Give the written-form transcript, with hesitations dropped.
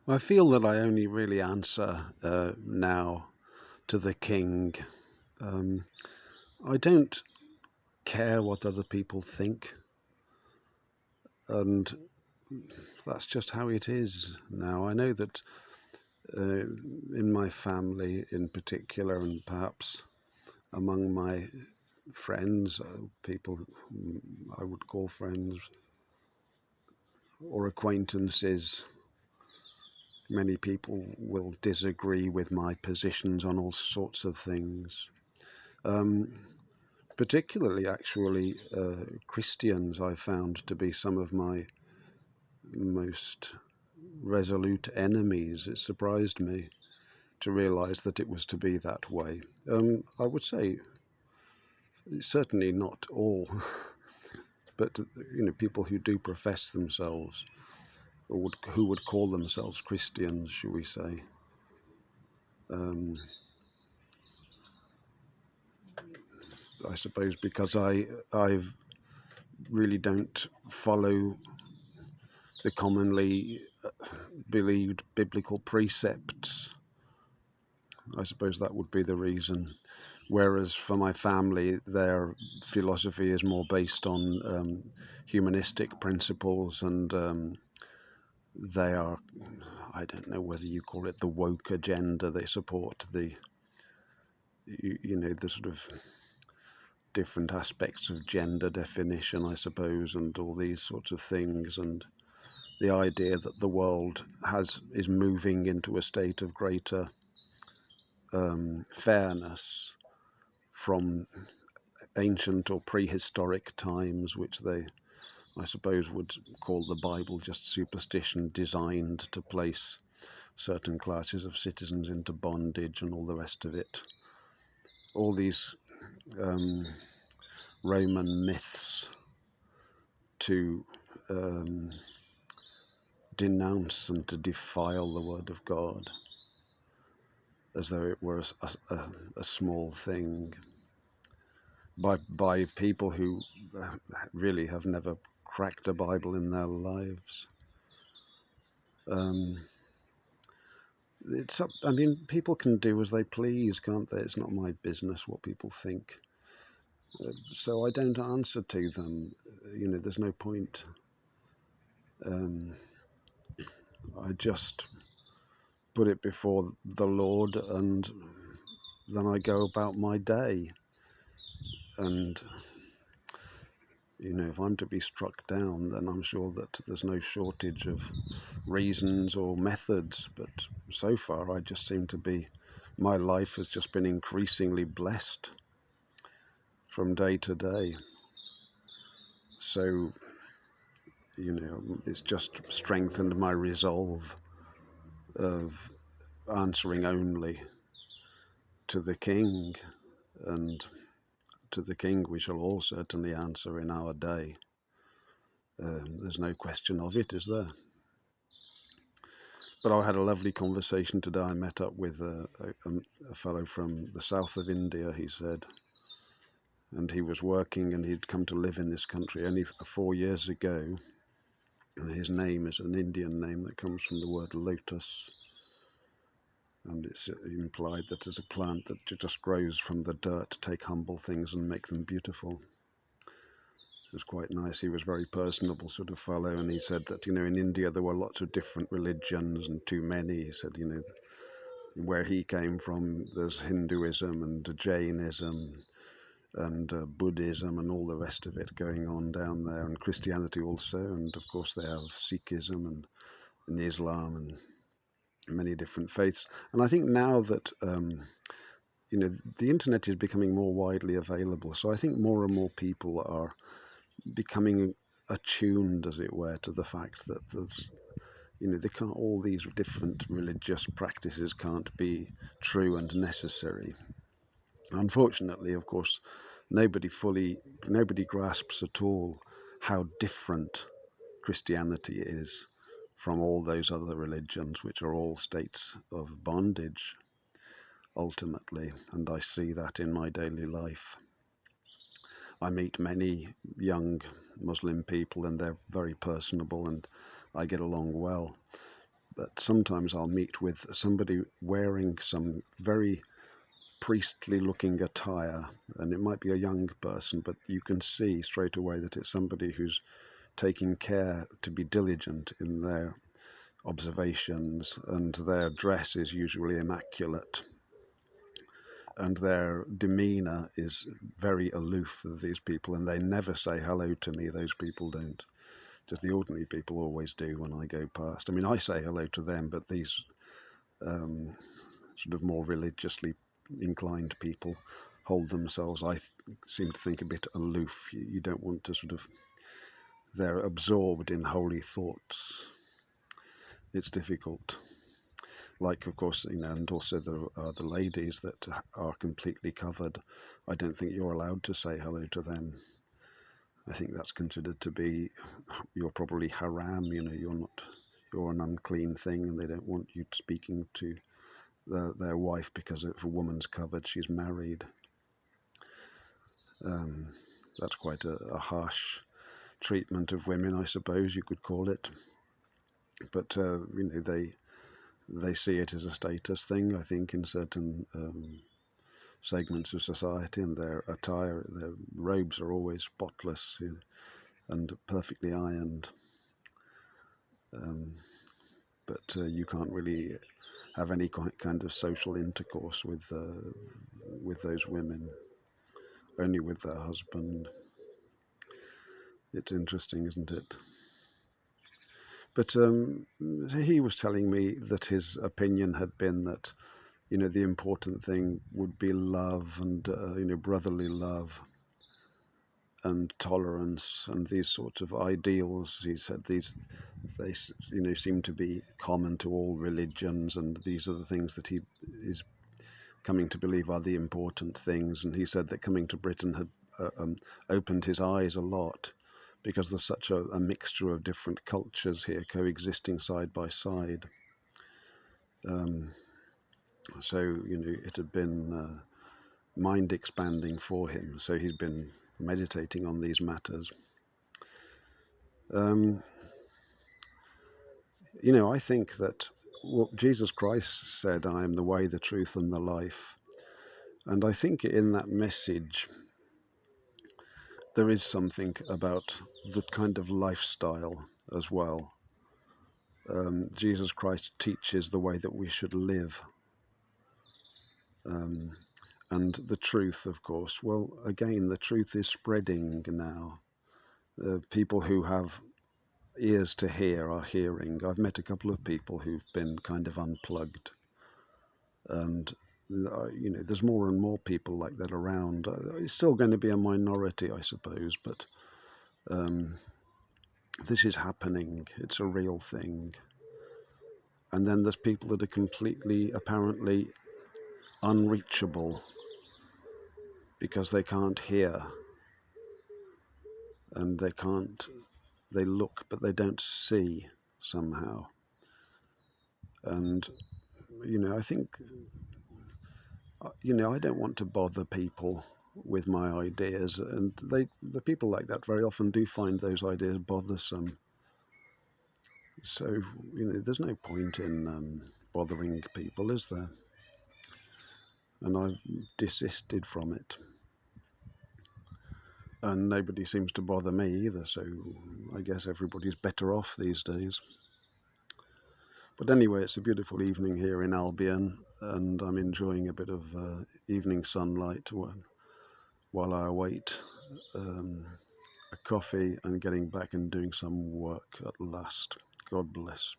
I feel that I only really answer now to the King. Um, I don't care what other people think, and that's just how it is now. I know that in my family in particular, and perhaps among my friends, people I would call friends or acquaintances, many people will disagree with my positions on all sorts of things. Um, Particularly, actually, Christians I found to be some of my most resolute enemies. It surprised me to realize that it was to be that way. I would say certainly not all, but people who do profess themselves, or who would call themselves Christians, shall we say. Um, I suppose because I really don't follow the commonly believed biblical precepts. I suppose that would be the reason. Whereas for my family, their philosophy is more based on humanistic principles, and they are, I don't know whether you call it the woke agenda. They support the sort of different aspects of gender definition, I suppose, and all these sorts of things, and the idea that the world is moving into a state of greater fairness from ancient or prehistoric times, which they, I suppose, would call the Bible just superstition designed to place certain classes of citizens into bondage and all the rest of it. All these um, Roman myths to denounce and to defile the Word of God as though it were a small thing by people who really have never cracked a Bible in their lives. Um, it's up. I mean, people can do as they please, can't they? It's not my business what people think. So I don't answer to them. There's no point. Um, I just put it before the Lord, and then I go about my day. And if I'm to be struck down, then I'm sure that there's no shortage of reasons or methods. But so far, I just seem to be. My life has just been increasingly blessed from day to day. So, it's just strengthened my resolve of answering only to the King, and to the King we shall all certainly answer in our day. There's no question of it, is there? But I had a lovely conversation today. I met up with a fellow from the south of India, he said, and he was working, and he'd come to live in this country only 4 years ago, and his name is an Indian name that comes from the word lotus, and it's implied that as a plant that just grows from the dirt to take humble things and make them beautiful. It was quite nice. He was a very personable sort of fellow, and he said that in India there were lots of different religions and too many. He said where he came from there's Hinduism and Jainism and Buddhism and all the rest of it going on down there, and Christianity also, and of course they have Sikhism and Islam and many different faiths. And I think now that the internet is becoming more widely available, so I think more and more people are becoming attuned, as it were, to the fact that there's they can't, all these different religious practices can't be true and necessary. Unfortunately, of course, nobody grasps at all how different Christianity is from all those other religions, which are all states of bondage ultimately, and I see that in my daily life. I meet many young Muslim people, and they're very personable, and I get along well. but sometimes I'll meet with somebody wearing some very priestly looking attire, and it might be a young person, but you can see straight away that it's somebody who's taking care to be diligent in their observations, and their dress is usually immaculate, and their demeanor is very aloof of these people, and they never say hello to me. Those people don't. Just the ordinary people always do when I go past. I mean, I say hello to them, but these sort of more religiously inclined people hold themselves, I seem to think, a bit aloof. You don't want to sort of, they're absorbed in holy thoughts. It's difficult. Like, of course, and also there are the ladies that are completely covered. I don't think you're allowed to say hello to them. I think that's considered to be, you're probably haram, you're an unclean thing, and they don't want you speaking to their wife, because if a woman's covered, she's married. That's quite a harsh treatment of women, I suppose you could call it. But they see it as a status thing, I think, in certain segments of society, and their attire, their robes are always spotless and perfectly ironed. But you can't really have any kind of social intercourse with those women, only with their husband. It's interesting, isn't it? But he was telling me that his opinion had been that, the important thing would be love and, brotherly love and tolerance and these sorts of ideals. He said they seem to be common to all religions, and these are the things that he is coming to believe are the important things. And he said that coming to Britain had opened his eyes a lot, because there's such a mixture of different cultures here coexisting side by side. So, it had been mind expanding for him. So he's been meditating on these matters. I think that what Jesus Christ said, I am the way, the truth, and the life. And I think in that message, there is something about the kind of lifestyle as well. Jesus Christ teaches the way that we should live. And the truth, of course, well, again, the truth is spreading now. People who have ears to hear are hearing. I've met a couple of people who've been kind of unplugged. And, there's more and more people like that around. It's still going to be a minority, I suppose, but this is happening. It's a real thing. And then there's people that are completely, apparently, unreachable because they can't hear, and they look but they don't see somehow. And I think I don't want to bother people with my ideas, and the people like that very often do find those ideas bothersome. So there's no point in bothering people, is there? And I've desisted from it. And nobody seems to bother me either, so I guess everybody's better off these days. But anyway, it's a beautiful evening here in Albion, and I'm enjoying a bit of evening sunlight while I await a coffee and getting back and doing some work at last. God bless.